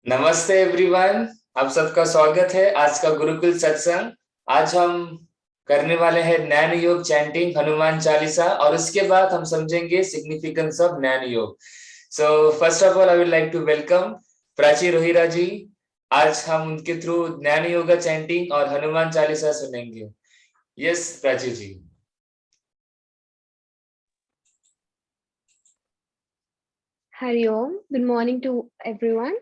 नमस्ते एवरीवन। आप सबका स्वागत है आज का गुरुकुल सत्संग। आज हम करने वाले हैं ज्ञान योग चैंटिंग हनुमान चालीसा और उसके बाद हम समझेंगे significance of Gyan Yog. So first of all I would like to welcome Prachi Rohira ji. आज हम उनके थ्रू ज्ञान योगा चैंटिंग और हनुमान चालीसा सुनेंगे। Yes Prachi ji. Hari Om. Good morning to everyone.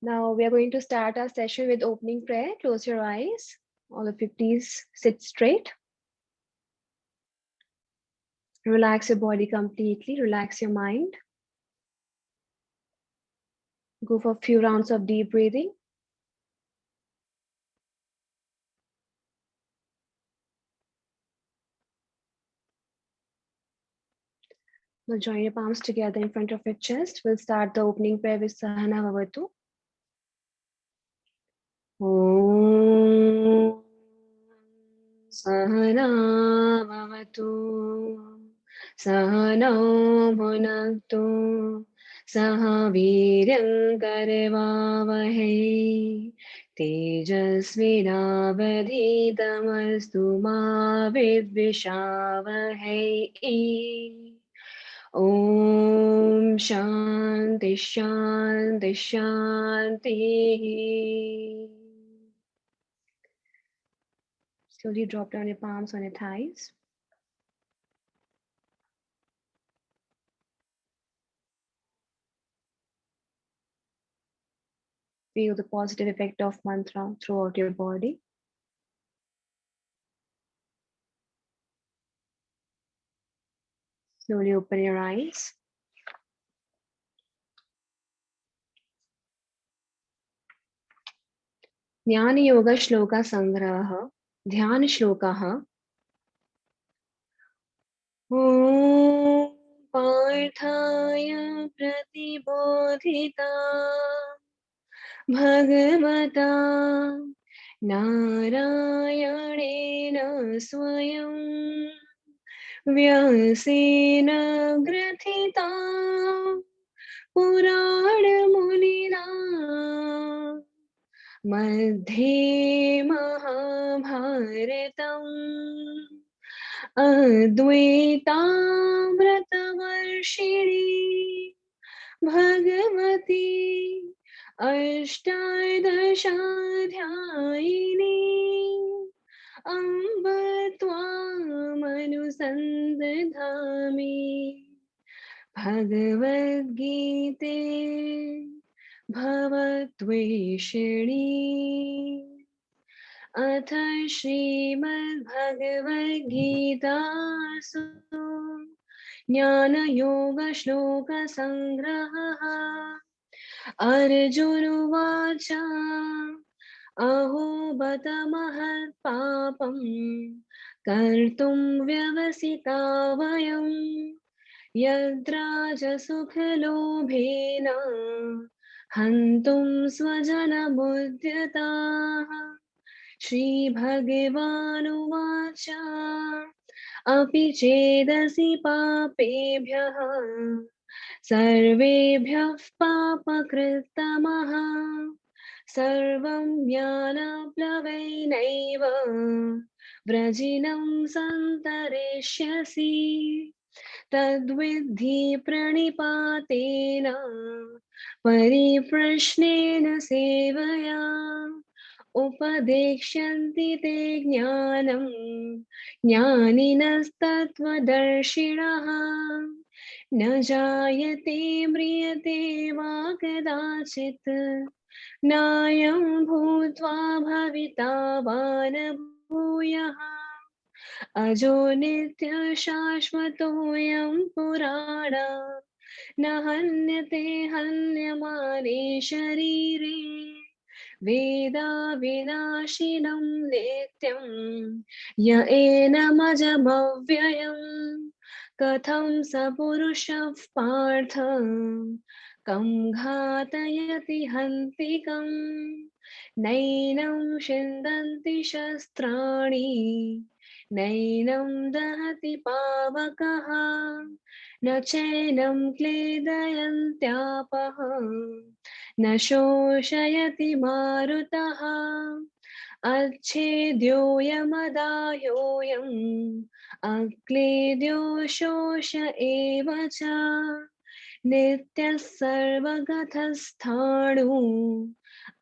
Now we are going to start our session with opening prayer. Close your eyes. All of you, please sit straight. Relax your body completely. Relax your mind. Go for a few rounds of deep breathing. Now join your palms together in front of your chest. We'll start the opening prayer with Sahana Vavatu. Om Sahana Vavatu Sahana Bhunaktu सह वीर्यं करवावहै तेजस्विनावधीतमस्तु मा विद्विषावहै। ॐ शान्ति शान्ति शान्तिः। Slowly drop down your palms on your thighs. Feel the positive effect of mantra throughout your body. Slowly open your eyes. ज्ञान योग श्लोक संग्रह ध्यान श्लोकः। ॐ पार्थाय प्रतिबोधिता भगवता नारायणेन स्वयं व्यासेन ग्रथिता पुराणमुनिना मध्ये महाभारतम् अद्वैतामृतवर्षिणी भगवती अष्टादशाध्यायिनी अम्ब त्वामनुसन्दधामि भगवद्गीते भवद्वेषिणी। अथ श्रीमद्भगवद्गीतासु ज्ञानयोगश्लोकसंग्रहः। अर्जुन उवाच अहो बत महत्पापं कर्तुं व्यवसिता वयं यद्राजसुखलोभेन हन्तुं स्वजनमुद्यताः। श्रीभगवानुवाच अपि चेदसि पापेभ्यः सर्वेभ्यः पापकृत्तमः सर्वं ज्ञानप्लवेनैव व्रजिनं सन्तरिष्यसि तद्विद्धि प्रणिपातेन परिप्रश्नेन सेवया उपदेक्ष्यन्ति ते ज्ञानं ज्ञानिनस्तत्त्वदर्शिनः। न जायते म्रियते वा कदाचित् नायं भूत्वा भविता वा न भूयः अजो नित्यशाश्वतोऽयं पुराणः न हन्यते हन्यमाने शरीरे वेदा विनाशिनं नित्यं य एनमजमव्ययम् कथं स पुरुषः पार्थ कं घातयति हन्तिकम् नैनं छिन्दन्ति शस्त्राणि नैनं दहति पावकः न चैनं क्लेदयन्त्यापः न शोषयति मारुतः अच्छेद्योऽयमदाह्योऽयम् अक्लेद्यो शोष एव च नित्यः सर्वगतस्थाणु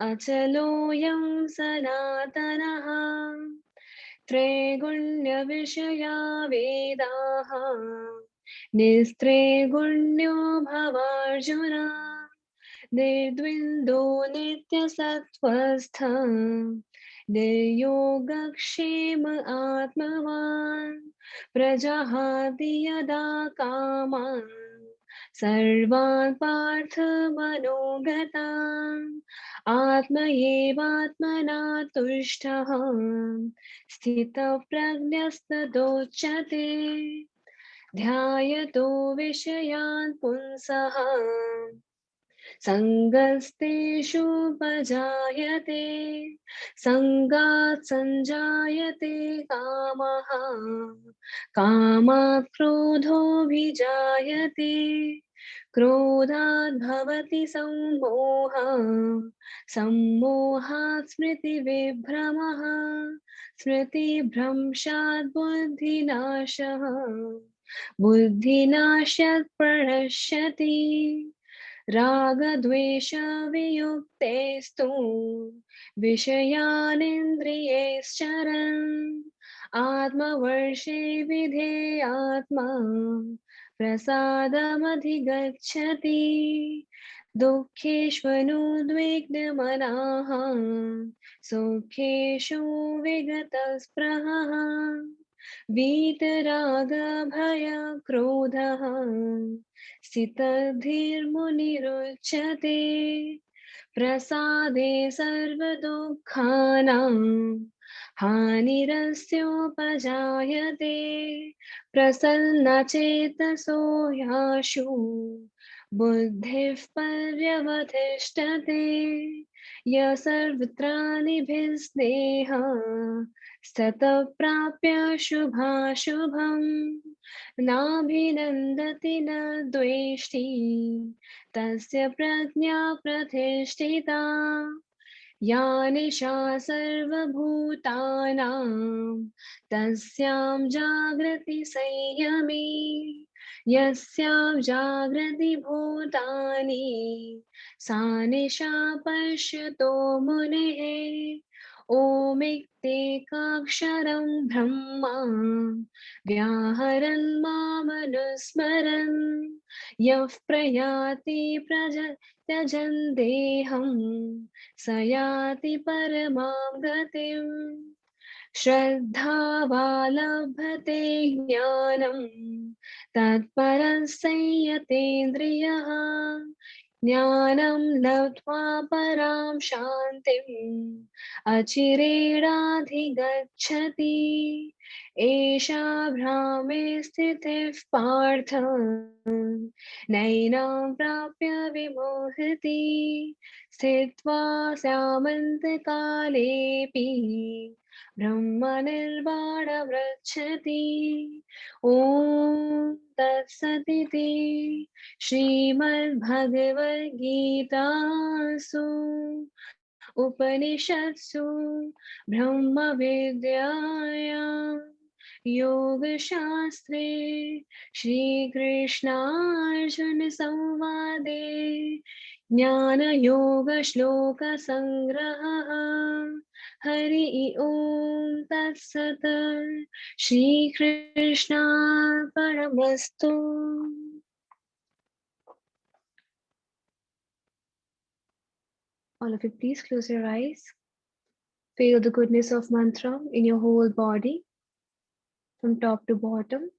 अचलोऽयं सनातनः त्रैगुण्यविषया वेदाः निस्त्रैगुण्यो भवार्जुन निर्द्विन्दो नित्यसत्त्वस्थ निर्योगक्षेम आत्मवान् प्रजहाति यदा कामान् सर्वान् पार्थमनोगतान् आत्मैवात्मना तुष्टः स्थितप्रज्ञस्तदोच्यते ध्यायतो विषयान् पुंसः सङ्गस्तेषुपजायते सङ्गात् सञ्जायते कामः कामात् क्रोधोऽभिजायते क्रोधात् भवति सम्मोहः सम्मोहात् स्मृतिविभ्रमः स्मृतिभ्रंशात् बुद्धिनाशः बुद्धिनाशात् प्रणश्यति रागद्वेषवियुक्तेस्तु विषयानिन्द्रियैश्चरन् आत्मवर्षे विधेयात्मा प्रसादमधिगच्छति दुःखेष्वनुद्विग्नमनाः सुखेषु विगतस्पृहः वीतरागभयक्रोधः स्थितधीर्मुनिरुच्यते प्रसादे सर्वदुःखानां हानिरस्योपजायते प्रसन्नचेतसो ह्याशु बुद्धिः पर्यवतिष्ठते य सर्वत्रानिभिस्नेहः सतः प्राप्य शुभाशुभम् नाभिनन्दति न द्वेष्टि तस्य प्रज्ञा प्रतिष्ठिता या निशा सर्वभूतानां तस्यां जागृति संयमी यस्यां जागृति भूतानि सा निशा पश्यतो मुनिः ओमित्येकाक्षरं ब्रह्मा व्याहरन् मामनुस्मरन् यः प्रयाति त्यजन् देहं स याति परमां गतिम् श्रद्धावालभते ज्ञानं तत्परं संयतेन्द्रियः ज्ञानं लब्ध्वा परां शान्तिम् अचिरेणाधिगच्छति एषा भ्रामे स्थितिः पार्थ नैनां प्राप्य विमोहति स्थित्वा स्यामन्तकालेऽपि ब्रह्मनिर्वाणमृच्छति ॐ तत्सदिति श्रीमद्भगवद्गीतासु उपनिषत्सु ब्रह्मविद्यायां योगशास्त्रे श्रीकृष्णार्जुनसंवादे ज्ञानयोगश्लोकसंग्रहः हरि ओम तत्सत् श्रीकृष्णार्पणमस्तु। All of you, please close your eyes. Feel the goodness of mantra in your whole body, from top to bottom,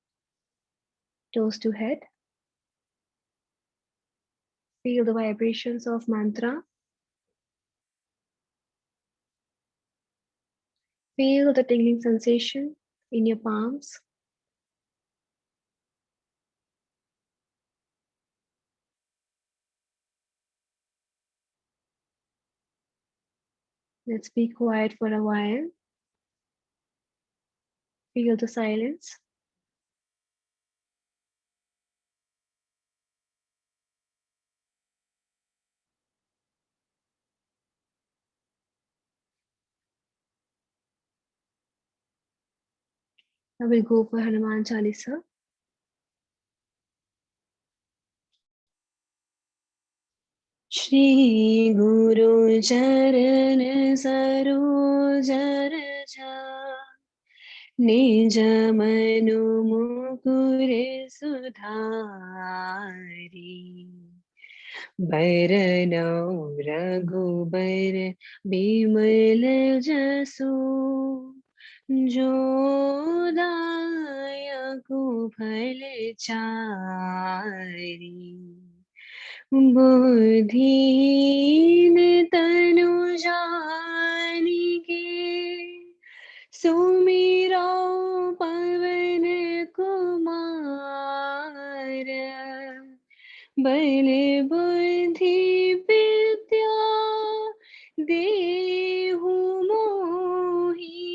toes to head. Feel the vibrations of mantra. Feel the tingling sensation in your palms. Let's be quiet for a while. Feel the silence. I will go for Hanuman Chalisa. Shri Guru Charan Saroja Raja निज मनु मुकुर सुधारी बरनौ रघुबर बिमल जसु जो दायकु फल चारि बुद्धिहीन तनु जानिके सुमिरो पवन कुमार बल बुद्धि विद्या देहु मोहि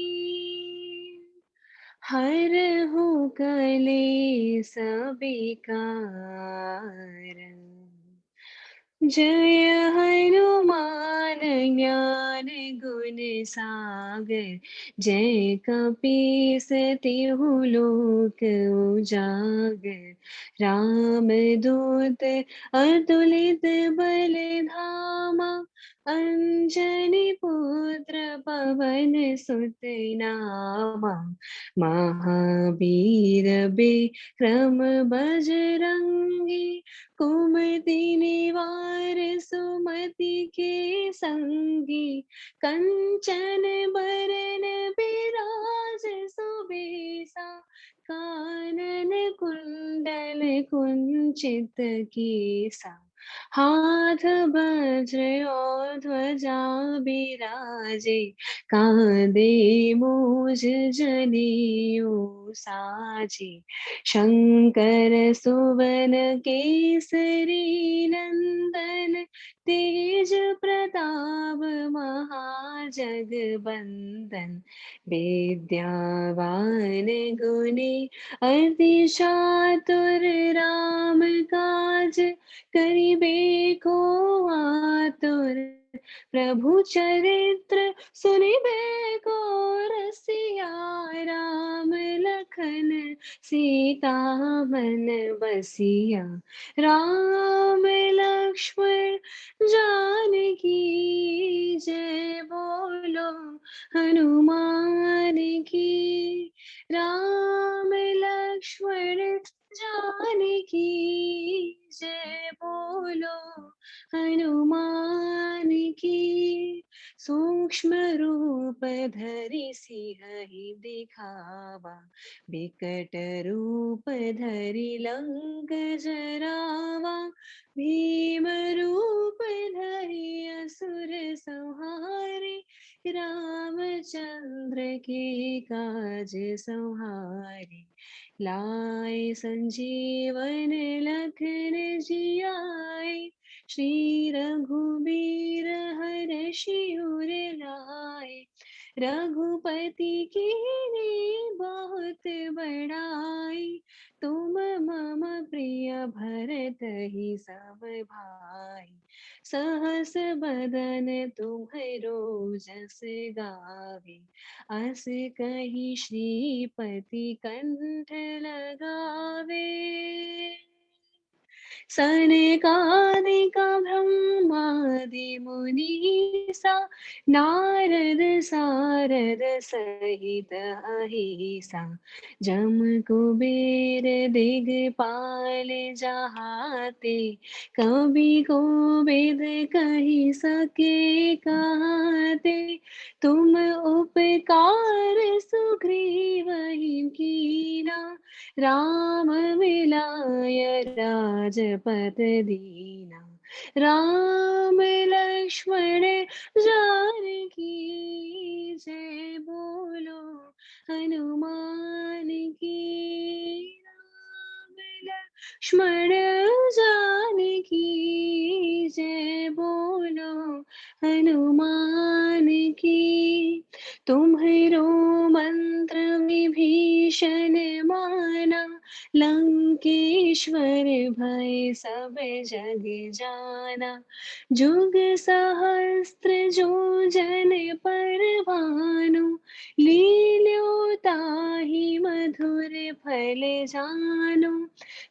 हरहु कलेस विकार जय हनुमान ज्ञान गुण सागर जय कपीस तिहु लोक उजागर राम दूत अतुलित बल धामा अंजनी पुत्र पवन सुत नामा महावीर विक्रम बजरंगी कुमति निवार सुमति के संगी कंचन बरन बिराज सुबेसा कानन कुंडल कुंचित केसा हाथ वज्र और ध्वजा बिराजे कांधे मूज जनेऊ साजे शंकर सुवन केसरी नंदन तेज प्रताप महाजगबंदन विद्यावान गुणी अति चातुर राम काज करिबे को आतुर प्रभु चरित्र सुनिबे को रसिया राम लखन सीता मन बसिया राम लक्ष्मण जानकी जय बोलो हनुमान की राम लक्ष्मण जानकी जय बोलो हनुमान की सूक्ष्म रूप धरि सिंहि दिखावा बिकट रूप धरि लंक जरावा भीम रूप धरि असुर संहारे रामचंद्र के काज संहारे लाए संजीवन लखन जियाए श्री रघुबीर हर्षि उर लाए रघुपति कीन्ही बहुत बड़ाई तुम मम प्रिय भरत ही सब भाई सहस बदन तुम्हरो जस गावे अस कही श्रीपति कंठ लगावे सनकादिक ब्रह्मादि मुनीसा नारद सारद सहित अहिसा जम कुबेर दिगपाल जहाते कवि कोविद कहि सके कहते तुम उपकार सुग्रीव कीना राम मिलाय राजपद दीना राम लक्ष्मण जानकी जय बोलो हनुमान की राम लक्ष्मण जानकी जय बोलो हनुमान की तुम्हारो मंत्र विभीषण माना, लंकेश्वर भय सब जग जाना। जुग सहस्त्र जो जन पर भानु, लील्यो ताहि मधुर फल जानु।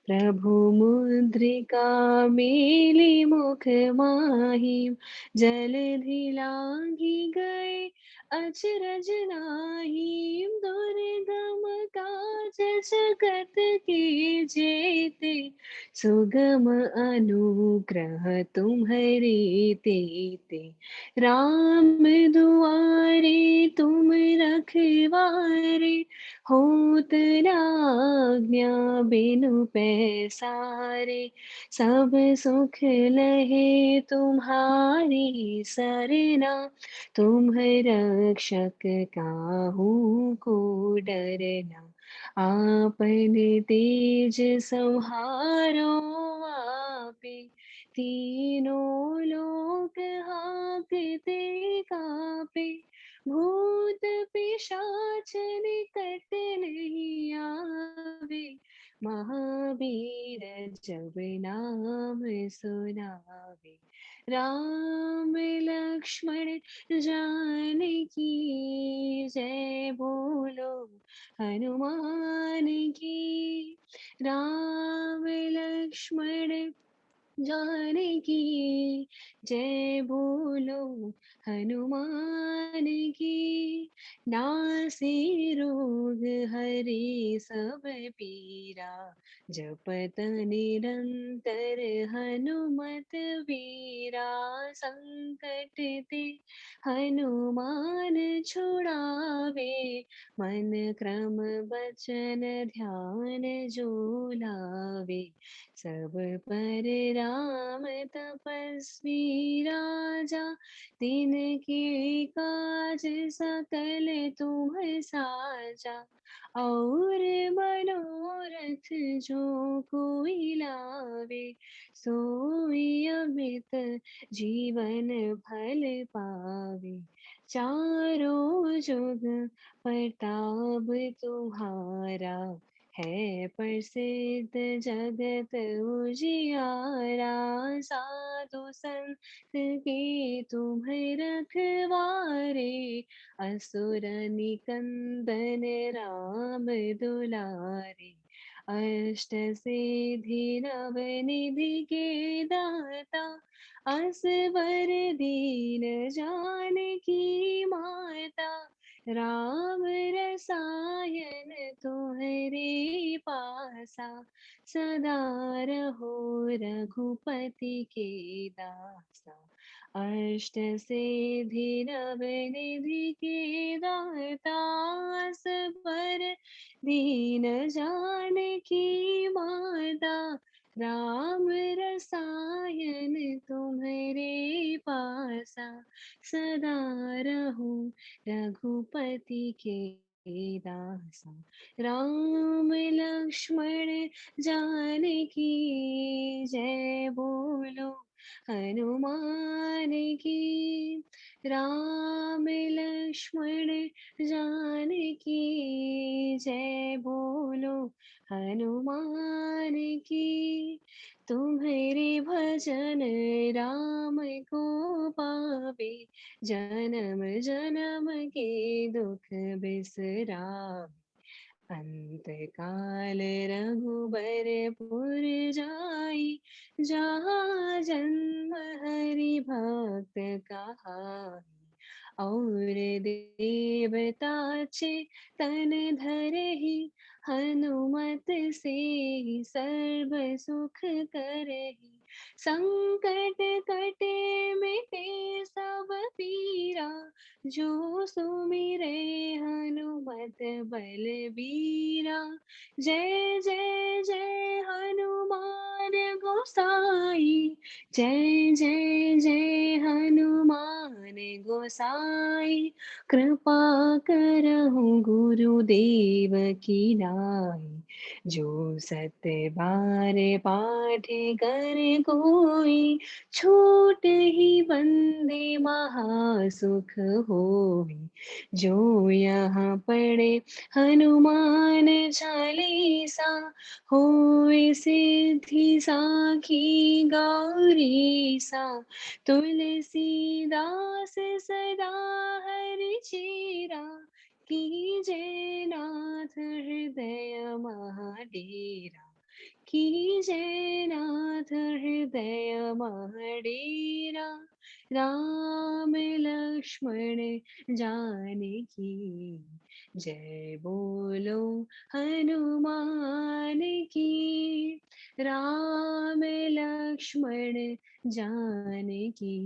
प्रभु मुद्रिका मेली मुख माही, जलधि लांघि गए अचरज नाही। दुर्गम काज जगत के जेते, सुगम अनुग्रह तुम्हरे तेते। राम दुआरे तुम रखवारे, होत न आज्ञा बिनु पैसारे। सब सुख लहे तुम्हारी सरना, तुम रक्षक काहू को डरना। आपन तेज संहारो आपे, तीनों लोक हांकते कापे। भूत पिशाच निकट नहीं आवे, महावीर जब नाम सुनावे। राम लक्ष्मण जानकी जय बोलो हनुमान की। राम लक्ष्मण जानकी जय बोलो हनुमान की। नासे रोग हरे सब पीरा, जपत निरंतर हनुमत वीरा। संकट ते हनुमान छुड़ावे, मन क्रम वचन ध्यान जो लावे। सब पर राम तपस्वी राजा, तिनके काज सकल तुम साजा। और मनोरथ जो कोई लावे, सोई अमित जीवन फल पावे। चारों जुग प्रताप तुम्हारा, है प्रसिद्ध जगत उजियारा। साधु संत के तुम रखवारे, असुर निकंदन राम दुलारे। अष्ट सिद्धि नव निधि के दाता, असवर दीन जानकी माता। राम रसायन तुम्हरे पासा, सदा रहो रघुपति के दासा। अष्ट सिद्धि नव निधि के दाता, असवर दीन जानकी माता। राम रसायन तुम्हरे पासा, सदा रहो रघुपति के दासा। राम लक्ष्मण जानकी जय बोलो हनुमान की। राम लक्ष्मण जानकी जय बोलो हनुमान की। तुम्हारे भजन राम को पावे, जन्म जन्म के दुख बिसरावे। अंत काल रघुबरपुर जाई, जहाँ जन्म हरि भक्त कहाई। और देवता तन धरहि, हनुमत से सर्व सुख करहि। संकट कटे मिटे सब पीरा, जो सुमिरे हनुमत बलबीरा। जय जय जय हनुमान गोसाई, जय जय जय हनुमान गोसाई, कृपा करहु गुरुदेव की नाई। जो सत बार पाठ कर कोई, छूट ही बंदे महासुख होई। जो यहाँ पढ़े हनुमान चालीसा, होए सिद्धि साखी गौरी सा। तुलसीदास सदा हरि चेरा, कीजय नाथ हृदय महाडेरा। कीजय नाथ हृदय महाडेरा। राम लक्ष्मण जानकी, जय बोलो हनुमान की। राम लक्ष्मण जानकी,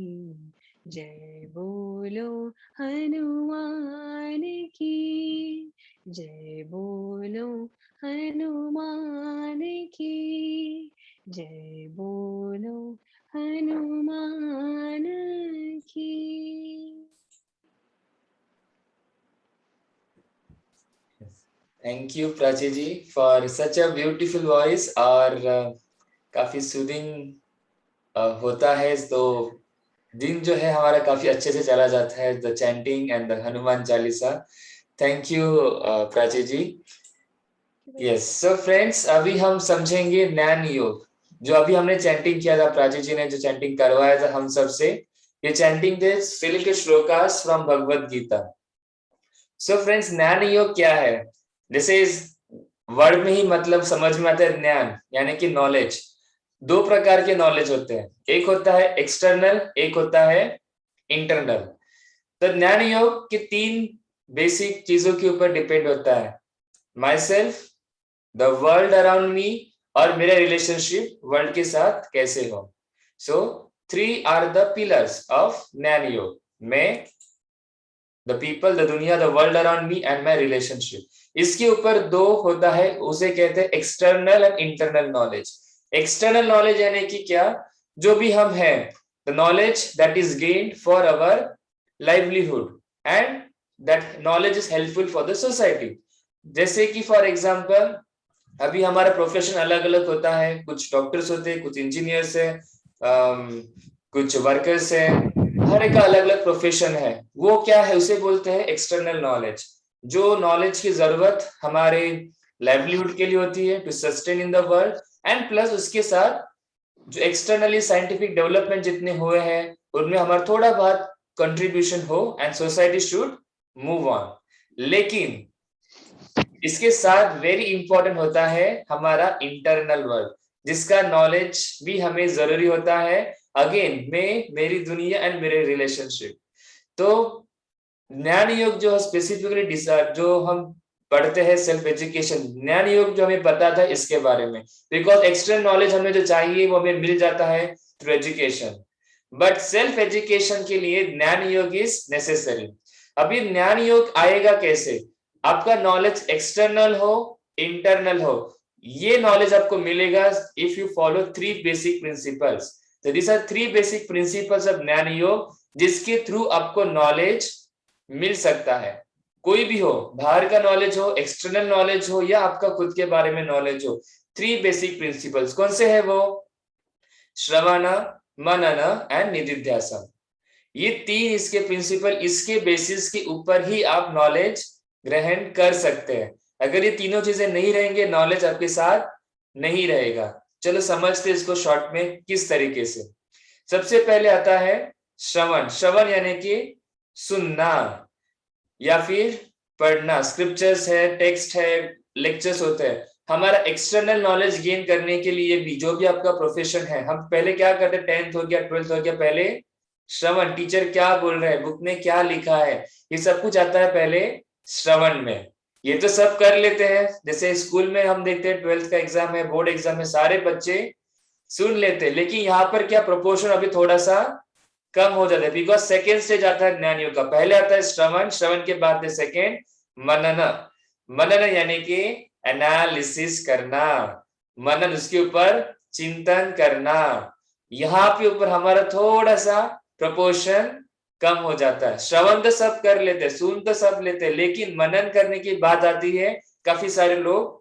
जय बोलो हनुमान की। जय बोलो हनुमान की, जय बोलो हनुमान की। Thank you Prachi ji for such a beautiful voice. और काफी सूदिंग होता है, तो दिन जो है हमारा काफी अच्छे से चला जाता है, the chanting and the Hanuman Chalisa. Thank you Prachi ji. Yes, so friends, अभी हम समझेंगे ज्ञान योग। जो अभी हमने चैंटिंग किया था, प्राची जी ने जो चैंटिंग करवाया था हम सबसे, ये चैंटिंग थे फिल के shlokas from Bhagavad Gita. So friends, ज्ञान योग क्या है? जैसे इस वर्ड में ही मतलब समझ में आता है, ज्ञान यानी कि नॉलेज। दो प्रकार के नॉलेज होते हैं, एक होता है एक्सटर्नल, एक होता है इंटरनल। तो ज्ञान योग के तीन बेसिक चीजों के ऊपर डिपेंड होता है, my self, the world around me, और मेरा रिलेशनशिप वर्ल्ड के साथ कैसे हो। सो 3 are the pillars of Gyan योग। मैं, द पीपल, द दुनिया, the world around me and my relationship. इसके ऊपर दो होता है, उसे कहते हैं external and internal knowledge. External knowledge यानी कि क्या? जो भी हम हैं, the knowledge that is gained for our livelihood and that knowledge is helpful for the society. जैसे कि फॉर एग्जाम्पल, अभी हमारा प्रोफेशन अलग अलग होता है, कुछ डॉक्टर्स होते हैं, कुछ इंजीनियर्स है, कुछ वर्कर्स है, हर एक का अलग अलग प्रोफेशन है। वो क्या है, उसे बोलते हैं एक्सटर्नल नॉलेज। जो नॉलेज की जरूरत हमारे लाइवलीहुड के लिए होती है, to sustain in the world, and plus उसके साथ जो एक्सटर्नली साइंटिफिक डेवलपमेंट जितने हुए हैं उनमें हमारा थोड़ा बहुत कंट्रीब्यूशन हो, and society should move on. लेकिन इसके साथ वेरी इंपॉर्टेंट होता है हमारा इंटरनल वर्ल्ड, जिसका नॉलेज भी हमें जरूरी होता है। अगेन, मैं, मेरी दुनिया एंड मेरे रिलेशनशिप। तो ज्ञान योग जो स्पेसिफिकली जो हम पढ़ते हैं, सेल्फ एजुकेशन, ज्ञान योग जो हमें पता था इसके बारे में, बिकॉज एक्सटर्नल नॉलेज हमें जो चाहिए वो हमें मिल जाता है through education, but self education के लिए ज्ञान योग इज नेसेसरी। अभी ज्ञान योग आएगा कैसे? आपका नॉलेज एक्सटर्नल हो, इंटरनल हो, ये नॉलेज आपको मिलेगा if you follow 3 basic principles. तो this are 3 basic principles of Gyan Yog, जिसके थ्रू आपको नॉलेज मिल सकता है। कोई भी हो, बाहर का नॉलेज हो, एक्सटर्नल नॉलेज हो, या आपका खुद के बारे में नॉलेज हो। 3 बेसिक प्रिंसिपल्स कौन से है वो? श्रवण, मनन एंड निधिध्यासन। ये 3 इसके प्रिंसिपल, इसके बेसिस के ऊपर ही आप नॉलेज ग्रहण कर सकते हैं। अगर ये तीनों चीजें नहीं रहेंगे, नॉलेज आपके साथ नहीं रहेगा। चलो समझते इसको शॉर्ट में किस तरीके से। सबसे पहले आता है श्रवण। श्रवण यानी कि सुनना या फिर पढ़ना। स्क्रिप्चर्स है, टेक्स्ट है, लेक्चर्स होते हैं। हमारा एक्सटर्नल नॉलेज गेन करने के लिए भी, जो भी आपका प्रोफेशन है, हम पहले क्या करते हैं, 10th हो गया, 12th हो गया, पहले श्रवण, टीचर क्या बोल रहे हैं, बुक में क्या लिखा है, ये सब कुछ आता है पहले श्रवण में। ये तो सब कर लेते हैं, जैसे स्कूल में हम देखते हैं 12th का एग्जाम है, बोर्ड एग्जाम है, सारे बच्चे सुन लेते हैं। लेकिन यहाँ पर क्या प्रोपोर्शन अभी थोड़ा सा कम हो जाता है, बिकॉज सेकेंड स्टेज आता है ज्ञान योग का। पहले आता है श्रवण, श्रवण के बाद है सेकेंड मनन। मनन यानी कि एनालिसिस करना, मनन उसके ऊपर चिंतन करना। यहाँ पे ऊपर हमारा थोड़ा सा प्रपोर्शन कम हो जाता है। श्रवण तो सब कर लेते हैं, सुन तो सब लेते हैं, लेकिन मनन करने की बात आती है, काफी सारे लोग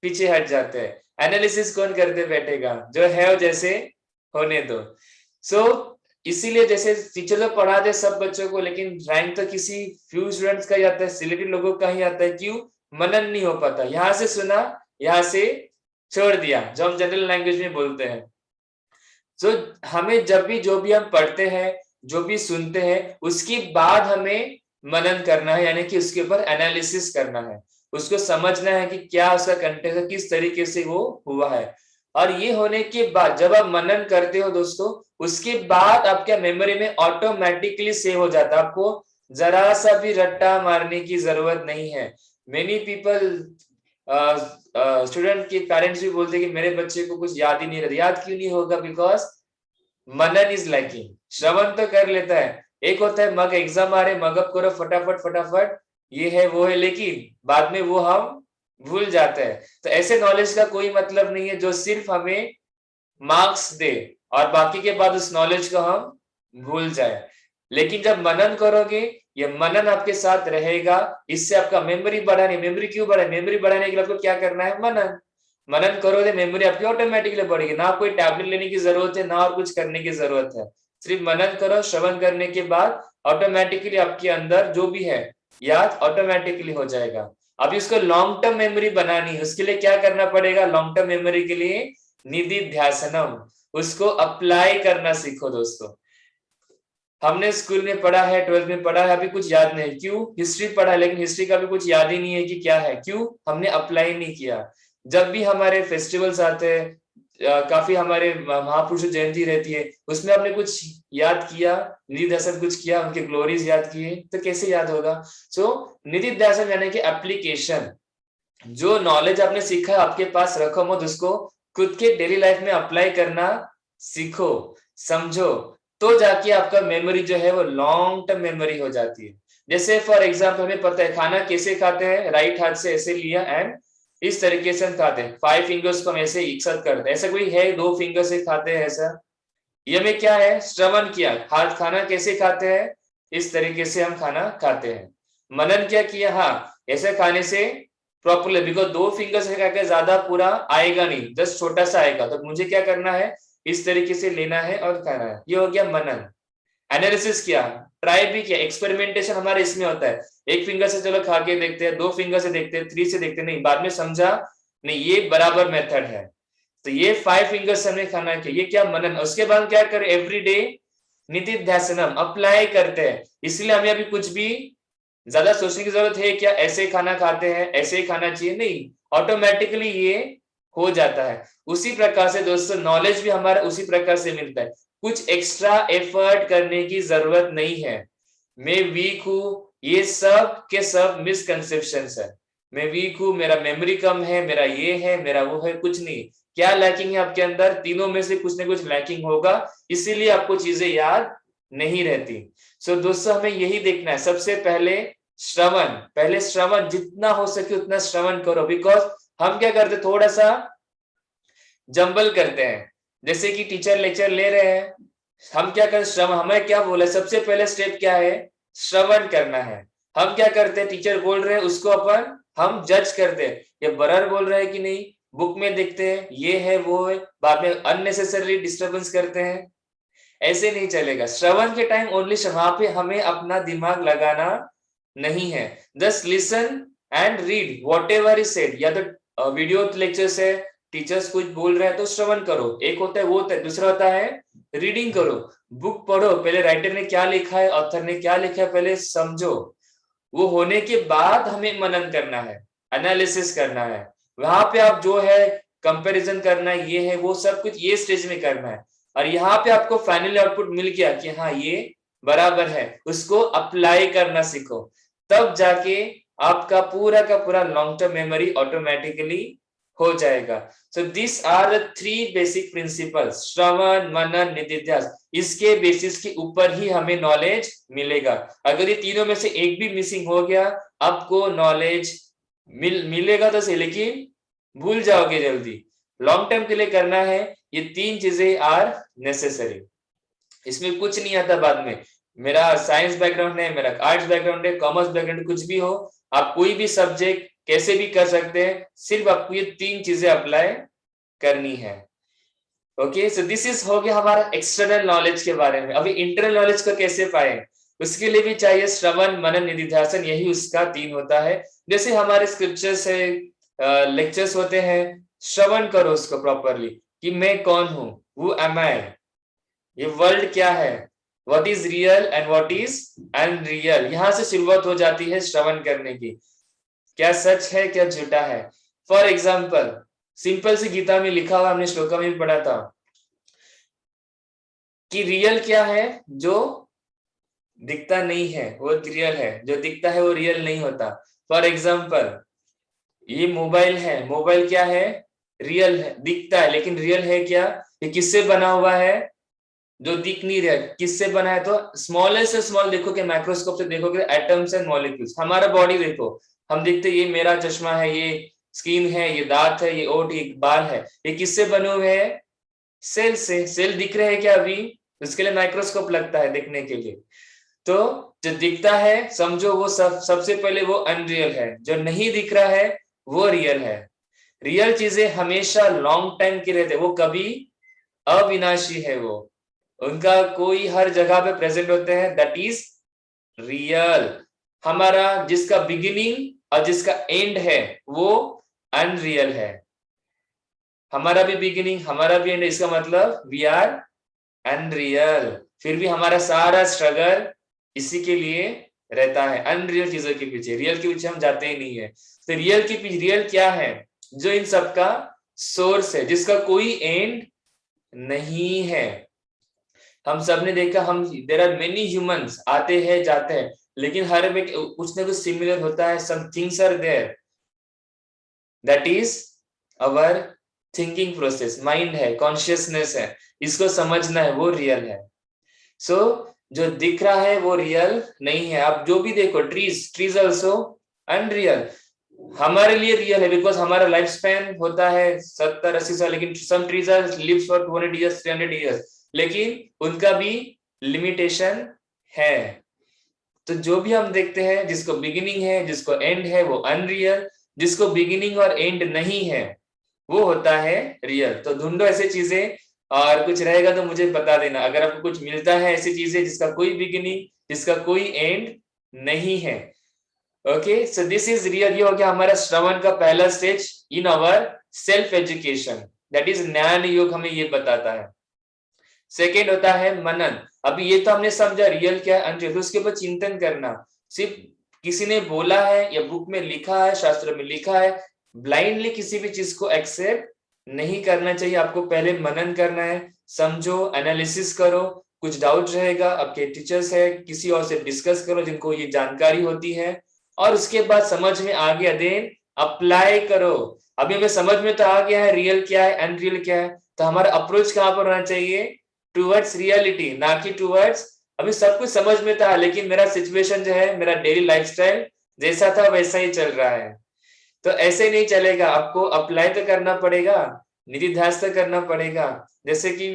पीछे हट जाते हैं। एनालिसिस कौन करते बैठेगा, जो है जैसे होने दो। इसीलिए जैसे टीचर लोग पढ़ा दे सब बच्चों को, लेकिन रैंक तो किसी फ्यू स्टूडेंट्स का ही आता है, सिलेक्टेड लोगों का ही आता है। क्यों? मनन नहीं हो पाता। यहाँ से सुना, यहाँ से छोड़ दिया, जो हम जनरल लैंग्वेज में बोलते हैं। हमें जब भी जो भी हम पढ़ते हैं, जो भी सुनते हैं, उसके बाद हमें मनन करना है, यानी कि उसके ऊपर एनालिसिस करना है, उसको समझना है कि क्या उसका कंटेंट है, किस तरीके से वो हुआ है। और ये होने के बाद जब आप मनन करते हो दोस्तों, उसके बाद आपके मेमोरी में ऑटोमेटिकली सेव हो जाता है। आपको जरा सा भी रट्टा मारने की जरूरत नहीं है। मेनी पीपल, स्टूडेंट के पेरेंट्स भी बोलते हैं कि मेरे बच्चे को कुछ याद ही नहीं रहता। याद क्यों नहीं होगा? Because manan is lacking. श्रवण तो कर लेता है, एक होता है मग एग्जाम आ रहे, मगअप करो फटाफट फटाफट, ये है वो है, लेकिन बाद में वो हम भूल जाते हैं। तो ऐसे नॉलेज का कोई मतलब नहीं है जो सिर्फ हमें मार्क्स दे और बाकी के बाद उस नॉलेज को हम भूल जाए। लेकिन जब मनन करोगे, ये मनन आपके साथ रहेगा, इससे आपका मेमोरी बढ़ाने, मेमोरी क्यों बढ़ाए? मेमोरी बढ़ाने के लिए आपको क्या करना है? मनन। मनन करोगे मेमोरी आपकी ऑटोमेटिकली बढ़ेगी, ना कोई टैबलेट लेने की जरूरत है, ना और कुछ करने की जरूरत है। सिर्फ मनन करो, श्रवण करने के बाद ऑटोमेटिकली आपके अंदर जो भी है याद ऑटोमेटिकली हो जाएगा। अभी उसको लॉन्ग टर्म मेमोरी बनानी है, उसके लिए क्या करना पड़ेगा? लॉन्ग टर्म मेमोरी के लिए निधिध्यासनम, उसको अप्लाई करना सीखो दोस्तों। हमने स्कूल में पढ़ा है, 12th में पढ़ा है, अभी कुछ याद नहीं। क्यों? हिस्ट्री पढ़ा है, लेकिन हिस्ट्री का भी कुछ याद ही नहीं है कि क्या है। क्यों? हमने अप्लाई नहीं किया। जब भी हमारे फेस्टिवल्स आते हैं, काफी हमारे महापुरुष जयंती रहती है, उसमें आपने कुछ याद किया, निधिध्यासन कुछ किया, उनके ग्लोरीज याद किए, तो कैसे याद होगा? निधिध्यासन यानी कि एप्लीकेशन। जो नॉलेज आपने सीखा है आपके पास रखो मत, उसको खुद के डेली लाइफ में अप्लाई करना सीखो, समझो, तो जाके आपका मेमोरी जो है वो लॉन्ग टर्म मेमोरी हो जाती है। जैसे फॉर एग्जाम्पल हमें पता है खाना कैसे खाते हैं, राइट हाथ से ऐसे लिया एंड इस तरीके से हम खाते हैं, 5 फिंगर्स को हम ऐसे एक साथ करते हैं। ऐसा कोई है 2 फिंगर से खाते हैं ऐसा? ये में क्या है? श्रवण किया, हाथ खाना कैसे खाते हैं, इस तरीके से हम खाना खाते हैं। मनन क्या किया? हाँ, ऐसे खाने से प्रॉपरली, बिकॉज 2 फिंगर से खाकर ज्यादा पूरा आएगा नहीं, जस्ट छोटा सा आएगा, तो मुझे क्या करना है? इस तरीके से लेना है और खाना है। ये हो गया मनन। एनालिसिस किया, ट्राई भी किया, एक्सपेरिमेंटेशन हमारे इसमें होता है। 1 फिंगर से चलो खा के देखते हैं, 2 फिंगर से देखते हैं, 3 से देखते हैं, नहीं बाद में समझा नहीं ये बराबर मेथड है, तो ये 5 फिंगर से हमने खाना किया, ये क्या? मनन। उसके बाद क्या करें? एवरीडे निधिध्यासनम अप्लाई करते हैं। इसलिए हमें अभी कुछ भी ज्यादा सोचने की जरूरत है क्या? ऐसे खाना खाते हैं, ऐसे ही खाना चाहिए? नहीं, ऑटोमेटिकली ये हो जाता है। उसी प्रकार से दोस्तों नॉलेज भी हमारा उसी प्रकार से मिलता है, कुछ एक्स्ट्रा एफर्ट करने की जरूरत नहीं है। मैं वीक हूं, ये सब के सब मिसकंसेप्शंस है। मैं वीक हूं, मेरा मेमोरी कम है, मेरा ये है, मेरा वो है, कुछ नहीं। क्या लैकिंग है आपके अंदर? तीनों में से कुछ ना कुछ लैकिंग होगा, इसीलिए आपको चीजें याद नहीं रहती। दोस्तों हमें यही देखना है, सबसे पहले श्रवण, पहले श्रवण जितना हो सके उतना श्रवण करो। बिकॉज हम क्या करते, थोड़ा सा जंबल करते हैं। जैसे कि टीचर लेक्चर ले रहे हैं, हम क्या करते, श्रवण, हमें क्या बोला सबसे पहले स्टेप क्या है? श्रवण करना है। हम क्या करते हैं, टीचर बोल रहे हैं उसको अपन हम जज करते हैं, ये बराबर बोल रहा है कि नहीं, बुक में देखते हैं ये है वो है, बाद में अननेसेसरी डिस्टर्बेंस करते हैं। ऐसे नहीं चलेगा। श्रवण के टाइम ओनली वहां पे हमें अपना दिमाग लगाना नहीं है, just listen and read what ever is said. या तो वीडियो लेक्चर्स है, टीचर्स कुछ बोल रहे हैं तो श्रवण करो, एक होता है वो होता है, दूसरा होता है रीडिंग करो, बुक पढ़ो, पहले राइटर ने क्या लिखा है, ऑथर ने क्या लिखा है, पहले समझो। वो होने के बाद हमें मनन करना है, एनालिसिस करना है। वहां पे आप जो है कंपैरिजन करना है, ये है वो सब कुछ ये स्टेज में करना है। और यहाँ पे आपको फाइनल आउटपुट मिल गया कि हाँ ये बराबर है, उसको अप्लाई करना सीखो, तब जाके आपका पूरा का पूरा लॉन्ग टर्म मेमोरी ऑटोमेटिकली हो जाएगा। So this are the 3 basic principles, shravan, manan, nididhyas. इसके बेसिस के ऊपर ही हमें नॉलेज मिलेगा। अगर ये तीनों में से एक भी मिसिंग हो गया, आपको नॉलेज मिलेगा तो सही, लेकिन भूल जाओगे जल्दी। लॉन्ग टर्म के लिए करना है, ये 3 चीजें आर नेसेसरी, इसमें कुछ नहीं आता बाद में। मेरा साइंस बैकग्राउंड है, मेरा आर्ट्स बैकग्राउंड है, कॉमर्स बैकग्राउंड, कुछ भी हो, आप कोई भी सब्जेक्ट कैसे भी कर सकते हैं, सिर्फ आपको ये 3 चीजें अप्लाई करनी है। ओके, सो दिस इज हो गया हमारा एक्सटर्नल नॉलेज के बारे में। अभी इंटरनल नॉलेज को कैसे पाए, उसके लिए भी चाहिए श्रवण मनन निधिध्यासन, यही उसका 3 होता है। जैसे हमारे स्क्रिप्चर्स है, लेक्चर्स होते हैं, श्रवण करो उसको प्रॉपरली कि मैं कौन हूं, हु एम आई, ये वर्ल्ड क्या है, what is real and what is unreal, यहां से शुरुआत हो जाती है श्रवण करने की। क्या सच है, क्या झूठा है। फॉर एग्जाम्पल, सिंपल सी गीता में लिखा हुआ, हमने श्लोका में भी पढ़ा था कि रियल क्या है, जो दिखता नहीं है वो रियल है, जो दिखता है वो रियल नहीं होता। फॉर एग्जाम्पल, ये मोबाइल है, मोबाइल क्या है, रियल है, दिखता है, लेकिन रियल है क्या, ये किससे बना हुआ है, जो दिख नहीं रहा, किससे बना है, तो स्मॉलेस्ट से स्मॉल देखोगे, माइक्रोस्कोप से देखोगे, एटम्स एंड मॉलिक्यूल्स। हमारा बॉडी देखो, हम देखते ये मेरा चश्मा है, ये स्किन है, ये दांत है, ये ओठ, ये बाल है, ये किससे बने हुए हैं, सेल से। सेल दिख रहे हैं क्या अभी, उसके लिए माइक्रोस्कोप लगता है देखने के लिए। तो जो दिखता है समझो वो सबसे पहले वो अनरियल है, जो नहीं दिख रहा है वो रियल है। रियल चीजें हमेशा लॉन्ग टाइम की रहते, वो कभी अविनाशी है, वो उनका कोई हर जगह पे प्रेजेंट होते हैं, दैट इज रियल। हमारा जिसका बिगिनिंग और जिसका एंड है वो अनरियल है। हमारा भी बिगिनिंग, हमारा भी एंड, इसका मतलब वी आर अनरियल। फिर भी हमारा सारा स्ट्रगल इसी के लिए रहता है, अनरियल चीजों के पीछे। रियल के पीछे हम जाते ही नहीं है। तो रियल के पीछे, रियल क्या है, जो इन सबका सोर्स है, जिसका कोई एंड नहीं है। हम सब ने देखा, हम देयर आर मेनी ह्यूमंस, आते हैं जाते हैं, लेकिन हर में कुछ ना कुछ सिमिलर होता है, some things are there, that is our thinking process, mind है, कॉन्शियसनेस है, इसको समझना है, वो रियल है। सो जो दिख रहा है वो रियल नहीं है। आप जो भी देखो, ट्रीज ऑल्सो अनरियल, हमारे लिए रियल है, बिकॉज हमारा लाइफ स्पैन होता है 70-80 साल, लेकिन some trees are lives for 200 years, 300 years, लेकिन उनका भी लिमिटेशन है। तो जो भी हम देखते हैं, जिसको बिगिनिंग है, जिसको एंड है, वो अनरियल, जिसको बिगिनिंग और एंड नहीं है वो होता है रियल। तो ढूंढो ऐसे चीजें, और कुछ रहेगा तो मुझे बता देना, अगर आपको कुछ मिलता है ऐसी चीजें जिसका कोई बिगिनिंग, जिसका कोई एंड नहीं है। Okay, so this is real. ये हो गया हमारा श्रवण का पहला stage in our self education, that is ज्ञान योग, हमें ये बताता है। सेकेंड होता है मनन। अभी ये तो हमने समझा रियल क्या है, अनरियल, उसके ऊपर चिंतन करना। सिर्फ किसी ने बोला है या बुक में लिखा है, शास्त्र में लिखा है, ब्लाइंडली किसी भी चीज को एक्सेप्ट नहीं करना चाहिए। आपको पहले मनन करना है, समझो, एनालिसिस करो, कुछ डाउट रहेगा, आपके टीचर्स है, किसी और से डिस्कस करो जिनको ये जानकारी होती है, और उसके बाद समझ में आ गया, देन अप्लाई करो। अभी हमें समझ में तो आ गया है रियल क्या है, अनरियल क्या है, तो हमारा अप्रोच कहां पर होना चाहिए, टूवर्ड्स रियलिटी, ना कि टूवर्ड्स, अभी सब कुछ समझ में था लेकिन मेरा सिचुएशन जो है, मेरा डेली लाइफस्टाइल जैसा था वैसा ही चल रहा है। तो ऐसे नहीं चलेगा, आपको अप्लाई तो करना पड़ेगा, निधिध्यास तो करना पड़ेगा। जैसे कि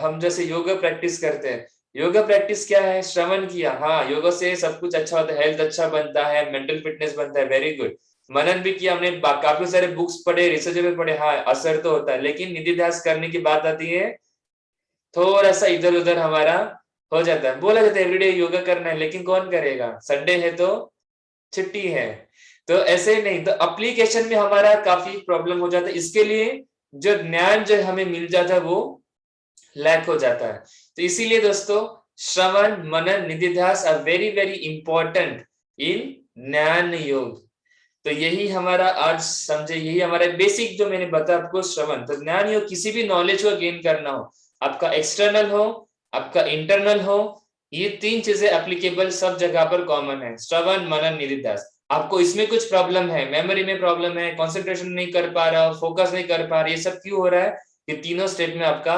हम जैसे योगा प्रैक्टिस करते हैं, योगा प्रैक्टिस क्या है, श्रवण किया, हाँ योगा से सब कुछ अच्छा होता है, हेल्थ अच्छा बनता है, मेंटल फिटनेस बनता है, वेरी गुड। मनन भी किया हमने, काफी सारे बुक्स पढ़े, रिसर्च में पढ़े, हाँ असर तो होता है, लेकिन निधिध्यास करने की बात आती है, थोड़ा सा इधर उधर हमारा हो जाता है। बोला जाता है एवरीडे योगा करना है, लेकिन कौन करेगा, संडे है तो छुट्टी है। तो ऐसे नहीं, तो एप्लीकेशन में हमारा काफी प्रॉब्लम हो जाता है, इसके लिए जो ज्ञान जो हमें मिल जाता है वो लैक हो जाता है। तो इसीलिए दोस्तों, shravan manan nididhyas are very very important in Gyan Yog. तो यही हमारा आज समझे, यही हमारा बेसिक जो मैंने बताया आपको, श्रवण। तो ज्ञान योग किसी भी नॉलेज को गेन करना हो, आपका एक्सटर्नल हो, आपका इंटरनल हो, ये 3 चीजें एप्लीकेबल सब जगह पर कॉमन है, श्रवण मनन निधिध्यास। आपको इसमें कुछ प्रॉब्लम है, मेमोरी में प्रॉब्लम है, कंसंट्रेशन नहीं कर पा रहा, फोकस नहीं कर पा रहा, ये सब क्यों हो रहा है, ये तीनों स्टेट में आपका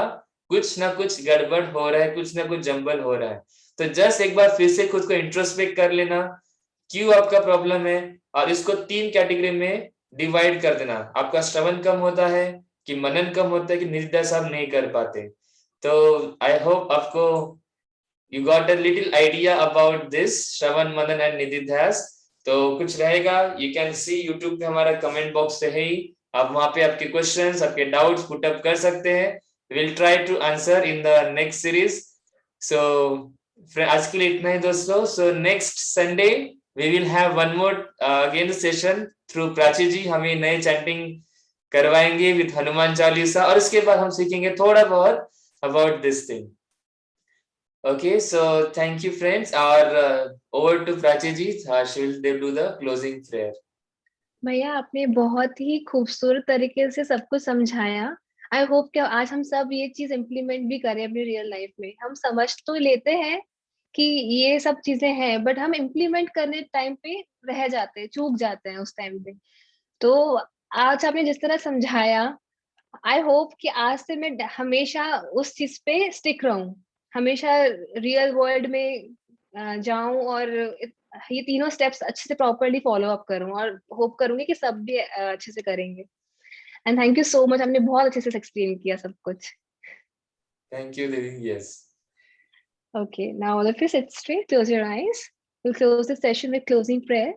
कुछ ना कुछ गड़बड़ हो रहा है, कुछ ना कुछ जंबल हो रहा है। तो जस्ट एक बार फिर से खुद को इंट्रोस्पेक्ट कर लेना, क्यों आपका प्रॉब्लम है, और इसको 3 कैटेगरी में डिवाइड कर देना। आपका श्रवण कम होता है, कि मनन कम होता है, कि निधिध्यास आप नहीं कर पाते। तो आई होप आपको you got a little idea about this Shravan, Madan and Nididhyas. तो कुछ रहेगा, you can see YouTube पे हमारा कमेंट बॉक्स है ही, आप वहां पे आपके क्वेश्चंस, आपके डाउट्स पुट अप कर सकते हैं. We'll try to answer in the next series. So आज के लिए इतना ही दोस्तों. So next Sunday we will have one more again session through Prachi जी. हमें नए चैंटिंग करवाएंगे विद हनुमान चालीसा, और उसके बाद हम सीखेंगे थोड़ा बहुत about this thing. Okay, so thank you friends. Over to Prachi ji. She will do the closing prayer. भैया आपने बहुत ही खूबसूरत तरीके से सब कुछ समझाया. आई होप कि आज हम सब ये चीज इम्प्लीमेंट भी करें अपनी रियल लाइफ में. हम समझ तो लेते हैं कि ये सब चीजें हैं, बट हम इम्प्लीमेंट करने टाइम पे रह जाते हैं, चूक जाते हैं उस टाइम पे. तो आज आपने जिस तरह समझाया, आई होप कि आज से मैं हमेशा उस चीज पे स्टिक रहूं, हमेशा रियल वर्ल्ड में जाऊं और ये तीनों स्टेप्स अच्छे से प्रॉपरली फॉलो अप करूं, और होप करूंगी कि सब भी अच्छे से करेंगे. And thank you so much, हमने बहुत अच्छे से एक्सप्लेन किया सब कुछ. Thank you, Devi. Yes. Okay, now all of you sit straight, close your eyes. We'll close the session with closing prayer.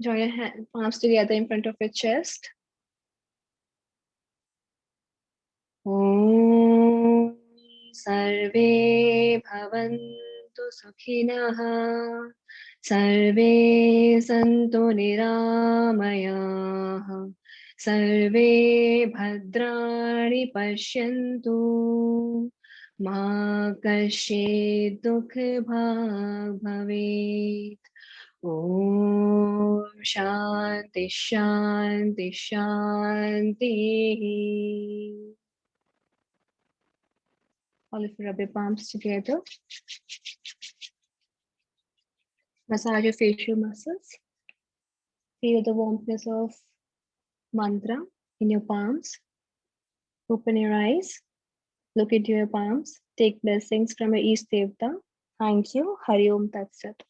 Join your palms together in front of your chest. Om Sarve Bhavantu Sukhinah, Sarve Santu Niramayah, Sarve Bhadrani Pashyantu, Ma Kashyit Dukh Bhag Bhavet. Om Shanti Shanti Shanti. All of you rub your palms together. Massage your facial muscles. Feel the warmth of mantra in your palms. Open your eyes. Look into your palms. Take blessings from your East Devta. Thank you. Hari Om Tat Sat.